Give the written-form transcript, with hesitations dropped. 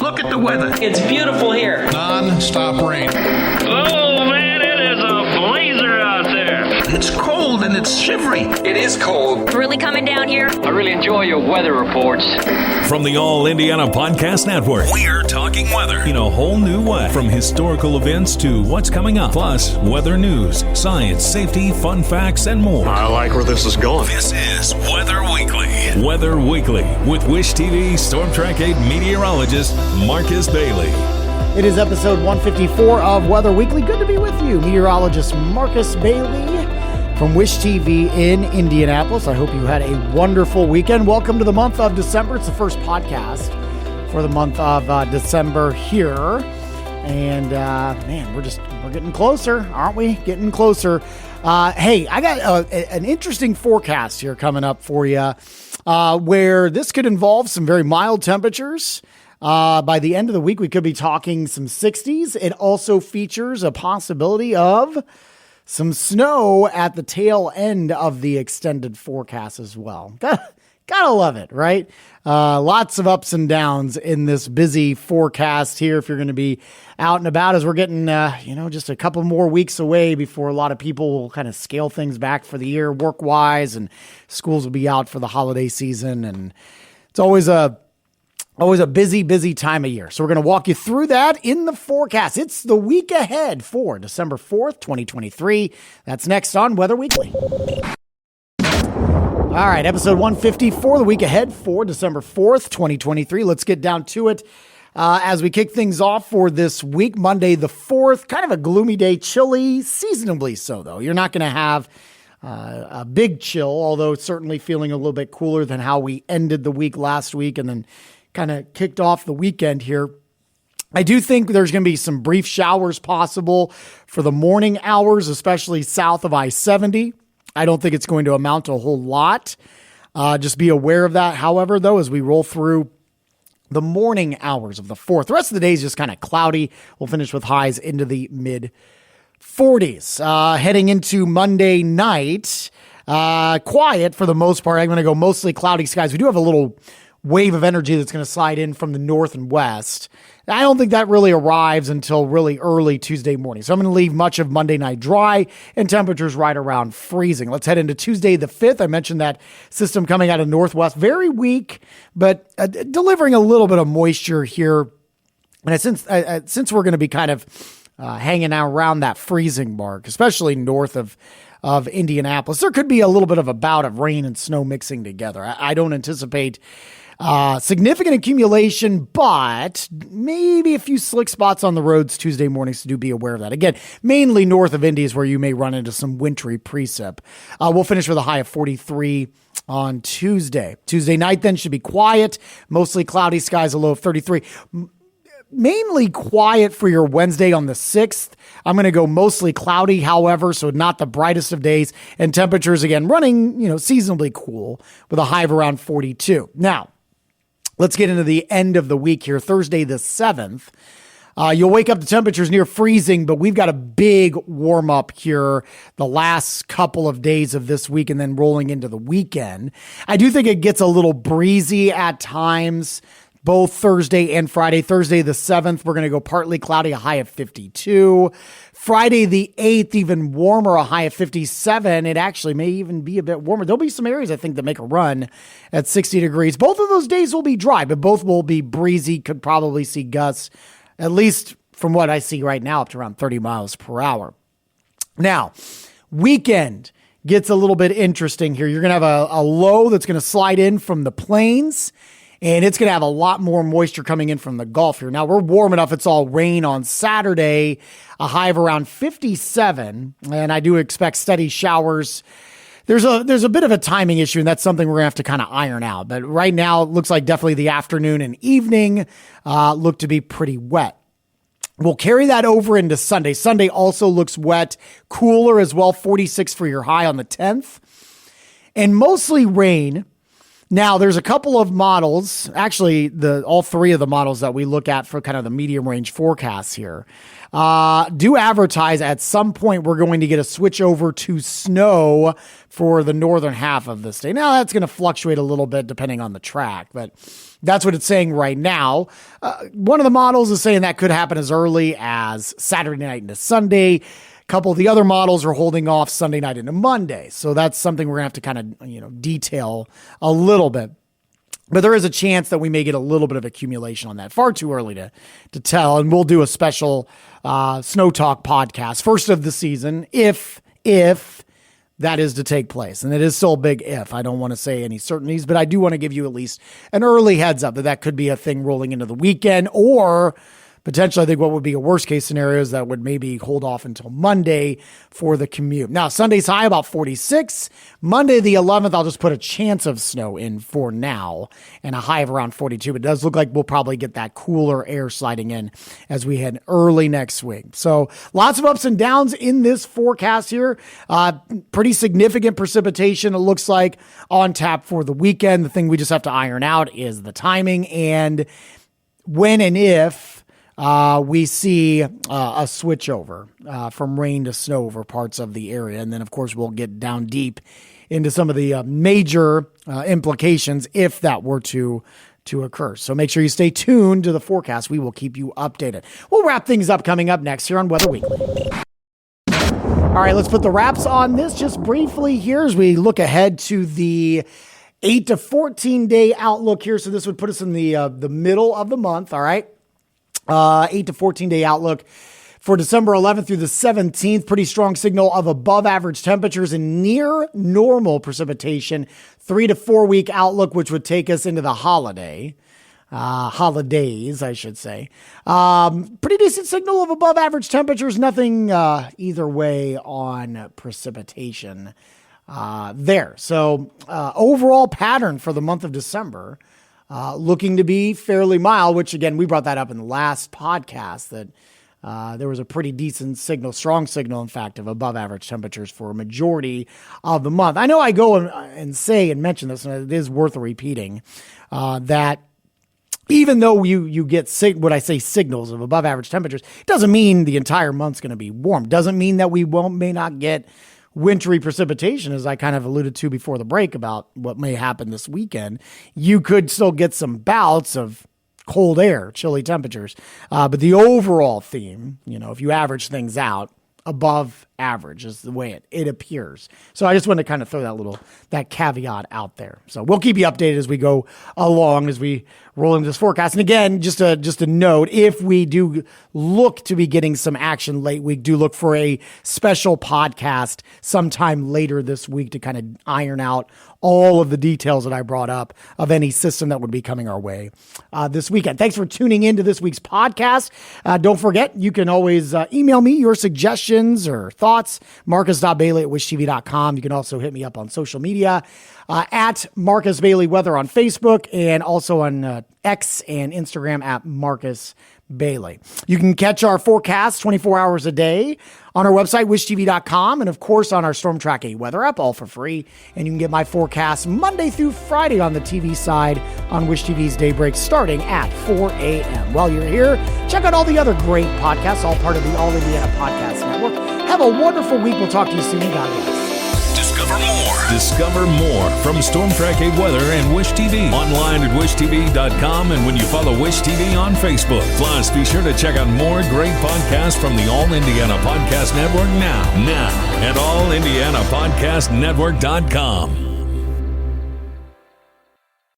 Look at the weather. It's beautiful here. Non-stop rain. Oh, man, it is a blazer out there. It's cold and it's shivery. It is cold. It's really coming down here. I really enjoy your weather reports. From the All Indiana Podcast Network, we're talking weather in a whole new way. From historical events to what's coming up, plus weather news, science, safety, fun facts, and more. I like where this is going. This is Weather Weekly. Weather Weekly with Wish TV Storm Track 8 meteorologist Marcus Bailey. It is episode 154 of Weather Weekly. Good to be with you, meteorologist Marcus Bailey from Wish TV in Indianapolis. I hope you had a wonderful weekend. Welcome to the month of December. It's the first podcast for the month of December here. And man, we're getting closer, aren't we? Getting closer. Hey, I got an interesting forecast here coming up for you where this could involve some very mild temperatures. By the end of the week, we could be talking some 60s. It also features a possibility of some snow at the tail end of the extended forecast as well. Gotta love it, right? Lots of ups and downs in this busy forecast here if you're going to be out and about as we're getting, just a couple more weeks away before a lot of people will kind of scale things back for the year work-wise, and schools will be out for the holiday season. And it's always a busy time of year. So we're going to walk you through that in the forecast. It's the week ahead for December 4th, 2023. That's next on Weather Weekly. All right, episode 154, the week ahead for December 4th, 2023. Let's get down to it as we kick things off for this week, Monday the 4th. Kind of a gloomy day, chilly, seasonably so, though. You're not going to have a big chill, although it's certainly feeling a little bit cooler than how we ended the week last week and then kind of kicked off the weekend here. I do think there's going to be some brief showers possible for the morning hours, especially south of I-70. I don't think it's going to amount to a whole lot. Just be aware of that. However, though, as we roll through the morning hours of the 4th, the rest of the day is just kind of cloudy. We'll finish with highs into the mid-40s. Heading into Monday night, quiet for the most part. I'm going to go mostly cloudy skies. We do have a little wave of energy that's going to slide in from the north and west. I don't think that really arrives until really early Tuesday morning. So I'm going to leave much of Monday night dry and temperatures right around freezing. Let's head into Tuesday the 5th. I mentioned that system coming out of northwest, very weak, but delivering a little bit of moisture here. And since we're going to be kind of hanging out around that freezing mark, especially north of Indianapolis, there could be a little bit of a bout of rain and snow mixing together. I don't anticipate significant accumulation, but maybe a few slick spots on the roads Tuesday mornings, so do be aware of that. Again, mainly north of Indy is where you may run into some wintry precip. We'll finish with a high of 43 on Tuesday. Tuesday night then should be quiet, mostly cloudy skies, a low of 33. Mainly quiet for your Wednesday on the 6th. I'm going to go mostly cloudy, however, so not the brightest of days, and temperatures again running, seasonably cool with a high of around 42. Now, let's get into the end of the week here. Thursday the 7th. You'll wake up to temperatures near freezing, but we've got a big warm up here the last couple of days of this week and then rolling into the weekend. I do think it gets a little breezy at times, both Thursday and Friday. Thursday the 7th, we're going to go partly cloudy, a high of 52. Friday the 8th, even warmer, a high of 57. It actually may even be a bit warmer. There'll be some areas, I think, that make a run at 60 degrees. Both of those days will be dry, but both will be breezy. Could probably see gusts, at least from what I see right now, up to around 30 miles per hour. Now, weekend gets a little bit interesting here. You're going to have a low that's going to slide in from the plains, and it's going to have a lot more moisture coming in from the Gulf here. Now, we're warm enough. It's all rain on Saturday, a high of around 57, and I do expect steady showers. There's a bit of a timing issue, and that's something we're going to have to kind of iron out. But right now, it looks like definitely the afternoon and evening look to be pretty wet. We'll carry that over into Sunday. Sunday also looks wet, cooler as well, 46 for your high on the 10th. And mostly rain Now, there's a couple of models, actually, all three of the models that we look at for kind of the medium range forecasts here, do advertise at some point we're going to get a switch over to snow for the northern half of the state. Now, that's going to fluctuate a little bit depending on the track, but that's what it's saying right now. One of the models is saying that could happen as early as Saturday night into Sunday. A couple of the other models are holding off Sunday night into Monday. So that's something we're going to have to kind of, detail a little bit. But there is a chance that we may get a little bit of accumulation on that. Far too early to tell. And we'll do a special Snow Talk podcast, first of the season, if that is to take place. And it is still a big if. I don't want to say any certainties, but I do want to give you at least an early heads up that could be a thing rolling into the weekend, or potentially, I think what would be a worst case scenario is that would maybe hold off until Monday for the commute. Now, Sunday's high about 46. Monday, the 11th, I'll just put a chance of snow in for now and a high of around 42. But it does look like we'll probably get that cooler air sliding in as we head early next week. So lots of ups and downs in this forecast here. Pretty significant precipitation, it looks like, on tap for the weekend. The thing we just have to iron out is the timing and when and if we see a switch over from rain to snow over parts of the area. And then, of course, we'll get down deep into some of the major implications if that were to occur. So make sure you stay tuned to the forecast. We will keep you updated. We'll wrap things up coming up next here on Weather Weekly. All right, let's put the wraps on this just briefly here as we look ahead to the 8 to 14 day outlook here. So this would put us in the middle of the month. All right. 8 to 14 day outlook for December 11th through the 17th. Pretty strong signal of above average temperatures and near normal precipitation. 3 to 4 week outlook, which would take us into the holidays, I should say. Pretty decent signal of above average temperatures. Nothing either way on precipitation there. So overall pattern for the month of December, looking to be fairly mild, which again, we brought that up in the last podcast that there was a pretty decent signal, strong signal, in fact, of above average temperatures for a majority of the month. I know I go and say and mention this, and it is worth repeating, that even though you get signals of above average temperatures, it doesn't mean the entire month's going to be warm. Doesn't mean that we may not get wintry precipitation, as I kind of alluded to before the break about what may happen this weekend. You could still get some bouts of cold air, chilly temperatures. But the overall theme, if you average things out, above average is the way it appears. So I just want to kind of throw that caveat out there. So we'll keep you updated as we go along, as we roll into this forecast. And again, just a note, if we do look to be getting some action late week, do look for a special podcast sometime later this week to kind of iron out all of the details that I brought up of any system that would be coming our way this weekend. Thanks for tuning into this week's podcast. Don't forget, you can always email me your suggestions or thoughts, marcus.bailey@wishtv.com. You can also hit me up on social media at Marcus Bailey Weather on Facebook, and also on X and Instagram at Marcus Bailey. You can catch our forecast 24 hours a day on our website, wishtv.com, and of course on our Storm Track 8 weather app, all for free. And you can get my forecast Monday through Friday on the TV side on Wish TV's Daybreak starting at 4 a.m. While you're here, check out all the other great podcasts, all part of the All Indiana Podcast Network. Have a wonderful week. We'll talk to you soon. God bless. Discover more from Storm Track 8 Weather and Wish TV. Online at wishtv.com, and when you follow Wish TV on Facebook. Plus, be sure to check out more great podcasts from the All Indiana Podcast Network now at allindianapodcastnetwork.com.